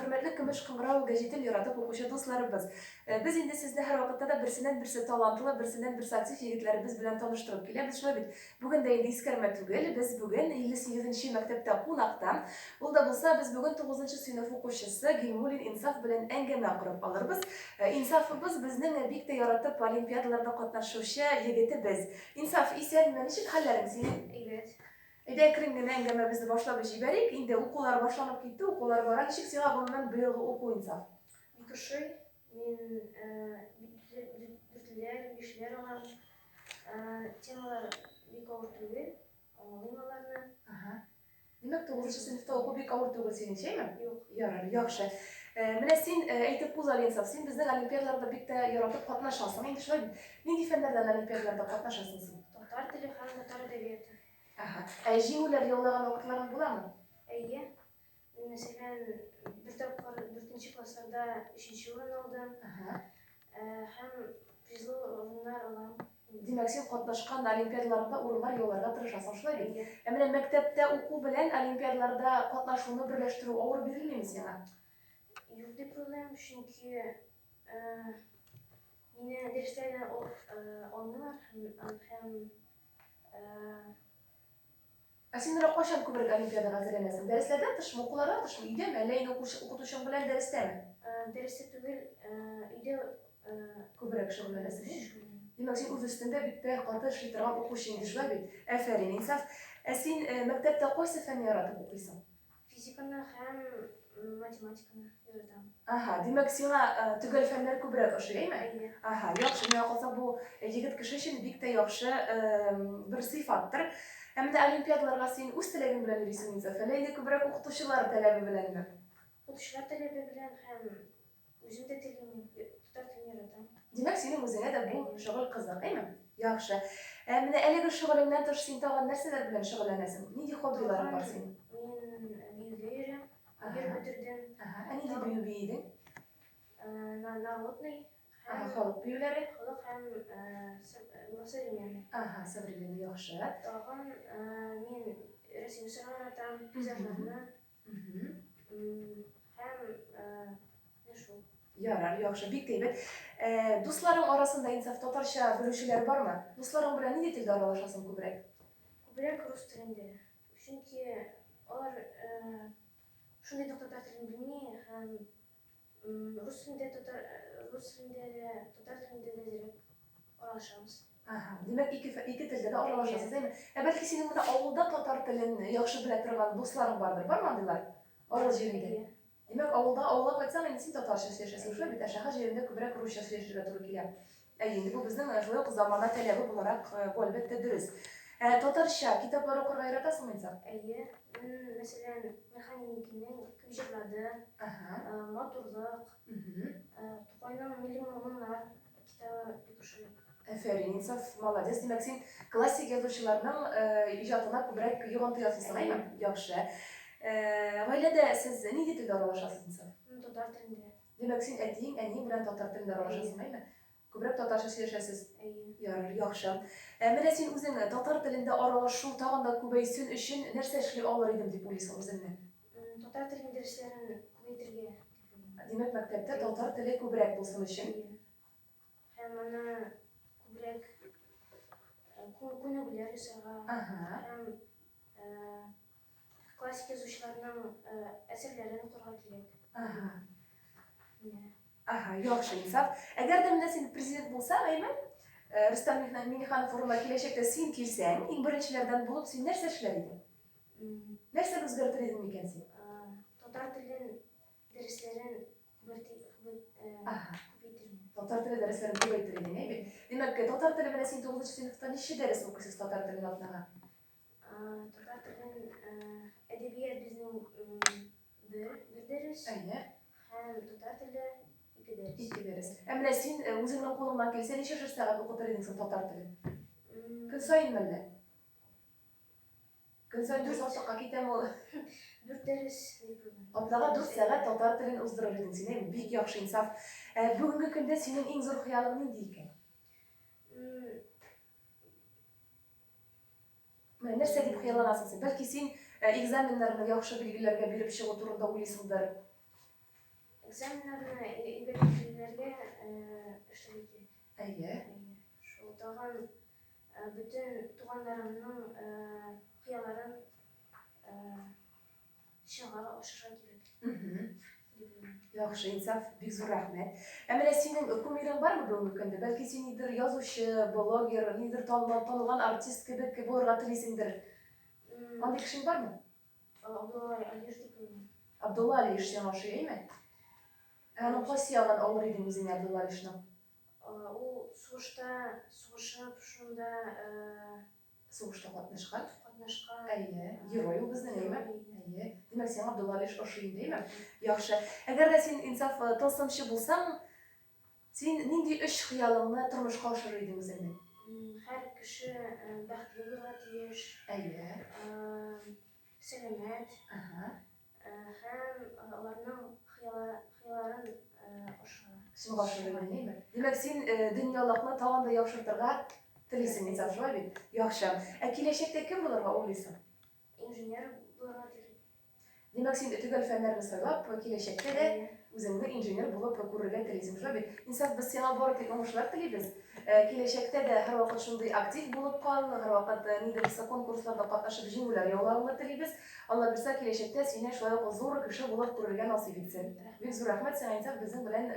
Hürmetli Kımış Kımra ve Gazetel Yaratı Kokuşa dostlarımız. Biz indi sizde her vakitte de birisinden birisi talantılı, birisinden birisi aktif yigitleri biz bilen tanıştırıp geliyor. Biz şöyle bir, bugün de indi iskerme tügel. Biz bugün 58. mektepte konakta. Ol da bulsa biz bugün 9. sınıf okuşusu Gilmulin İnsaf bilen engeme kurup alırız. İnsafımız bizden birlikte yaratıp olimpiyatlarda katlaşuşa yigiti biz. İnsaf isen menişik hallerim senin. Evet. Ekringen engeme bizi başlamış iberik. İndi okullar başlanıp gitti. Okullar var. Nişik siya bundan büyük oku insaf. Bir şey, dürtüler, güçler olan temalar bir kavurtuğu, anlaymalarını. Demek 9. sınıfta oku bir kavurtuğu senin şey mi? Yok. Yarar, yaxşı. Mine sen eğitip buzal insaf. Sen bizden olimpiyatlarda birlikte yaratıp katlaşarsın. Şimdi şöyle, nindi fenlerden olimpiyatlarda katlaşarsın sen? Tatar dili hem Tatar edebiyatı. Jimular yollayan vakitlerin bular mı? İyi. Mesela dörtüncü klaslarda 3. oran aldım. Hem prizli oyunlar alan. Demek sen katlaşkan olimpiyatlarda urunlar yollarga tırışarsın. Şöyle. İyi. Emine mektepte oku bilen olimpiyatlarda katlaşını birleştirip ağır birilmiyor mi sana? Yok bir problem çünkü yine derslerden oynuyorlar hem Aslında kaçan kubrik olimpiyada hazırlanasın? Derslerden tışma, okullardan tışma. İyi değil mi? Leyin okutuşun bilen derste mi? derste tügül ide Kubrik şoğlanasın değil mi? Demek sen uz üstünde bitti, katır şiitran okuşun dişler bit. Aferin insaf. Sen mektepte koysa fen yaratıp okuysan. fizikana hem matematikana yaratam. Demek sana tügel fenler kubrik aşı değil mi? İyi. Yaxşı. Ne olsa bu yigit kişi için birlikte yaxşı bir sıfattır. Hem de olimpiyatlarga sen öz tilagin bilen yürüysen insaf. Leyli kubrik okutuşular talebi bilen mi? Okutuşlar talebi bilen hem özüm de tilimi tutartım yaratam. Demek senin özüne de bu şoğul kızık değil mi? Yaxşı. Mine elegi şoğulundan tırş sen tağın nerseler bilen şoğulanasın? Nidi hobilerin var senin? Ben büyüğüm. Bir bitirdim. Nidi büyü büyüdün? Narlotnay. Halık büyüleri? Halık hem nasırım yani. Sabırlı yaxşı. Dağın ben resim sıralatam, pizarlarını. Hem ne şu? Yarar, yaxşı. Bik deyip. Dostların arasında insaf tatarşa bölüşüler var mı? Dostların bilen nidi tilde aralaşasın kubrik? Kubrak Rus dilinde. Çünkü onlar şunday Tatar dilini bilmeyi hem Rus dilinde Tatar dilinde de direkt araşamız. Demek iki tilde de aralaşasın değil mi? Belki senin buna avulda Tatar tilini yaxşı bile turgan dostların vardır. Var mı andılar? Arız yerinde. Demek avulda kaçsan sen Tatarşa yaşasın. Şöyle bir taşa yerinde kubrak Rusça yaşasın Türkiye. Şimdi bu bizim soyuq zamanda talebi olarak bu elbette dürüst. Tatarşa kitapları okurga yaratasın mı insan? İyi. Mesela mekanikinin küçüklerde, motorluk, Topay'ın milli mormonlar kitabı bir kuşu. Aferin, insaf, malades. Demek sen klasik yazıcılarının icatına kubrak yığıntı yazısın, değil mi? Yaxşı. Öyle de siz ne dilde aralaşasınız insan? Tatar dilinde. Demek sen etiğin en iyi bilen Tatar dilinde aralaşasın, değil mi? Kubrak Tatarşa yaşasınız. Yarar, yaxşı. Mene sen özün Tatar dilinde aralaşu tağında kubaysın için nerse işli alır idim deyip uylisin özünne? Tatar dilinde derslerin kuvvetirge. Demek mektepte Tatar dili kubrak bulsun için. Hem ana kubrak konu bilir mesela. Hem klasik yazıcılarının eserlerini okurga gerek. Yaxşı insaf. Eğer de mene sen prezident bulsa, aymen Rüstem Minnihan'ın forumuna kileşekte sen kilsen, en birinçilerden bulup sen nerse işler idin? Nerse özgürtür idin miken sen? Tatar dilin derslerin kuvvetirme. Tatar dili derslerin kuvvettir idin, değil mi? Demek Tatar dili mene sen 9. sınıfta nişi ders okuyorsunuz Tatar dilinin altına? Tatar dilin edebiyat bizim bir ders. Hem Tatar dili iki ders. İki ders. Emre sen özünün kolundan kilsen nişi saat okutur idin sen Tatar dili? Gün sayın mele? Gün sayın 4 saat kitem ol. 4 ders. Ablağa 4 saat Tatar dilini uzdurur idin sen, değil mi? Büyük yaxşı insaf. Bugünkü günde senin en zor hayalın ne deyken? Nerse deyip hayalanasın sen? Belki sen egzaminlerini yaxşı bilgilerge berip çıgı turunda uylysındır. экзаменнарны игәлеклеләргә эшләргә. Әйе. Шул тагын бөтен туганнарымның хыялларын чыгара ашыра кирәк. Яхшы, Инсаф, бик зур рәхмәт. Менә синең кумирың бармы бүгенге көндә? Бәлки син нидер язучы, блогер, нидер танылган артист кебек булырга телисеңдер. Андый кешең бармы? Абдулла Алиш дип. Абдулла Алиш сиңа ошый, әйме? Аның кайсы ягын алыр идең үзеңә Абдулла Алишның? Ул сугышып, шунда Сугышта катнашкан. катнашкан. Әйе, герой ул безнең, әйме? Әйе. Димәк, сиңа Абдулла Алиш ошый инде, әйме? Яхшы. Әгәр дә син Инсаф тылсымчы булсаң, син нинди өч хыялыңны тормышка ашырыр идең үзеңнең? Һәр кеше бәхетле булырга тиеш. Әйе. Сәламәт. Һәм аларның хыялларын ашыра. Шуңа ашырыр идең, әйме? Димәк, син дөньялыкны тагын да яхшыртырга телисең, Инсаф, шулай бит? Яхшы. Киләчәктә кем булырга уйлыйсың? Инженер булырга телим. Димәк, син төгәл фәннәрне сайлап, киләчәктә дә үзеңне инженер булып күрергә телисең, шулай бит? Инсаф, без сиңа бары тик уңышлар телибез. Киләчәктә дә һәрвакыт шундый актив булып кал, һәрвакыт нидер конкурсларда катнашып җиңүләр яуларыңны телибез. Алла берсә киләчәктә сине шулай ук зур кеше булып күрергә насыйп итсен. Бик зур рәхмәт сиңа, Инсаф, безнең белән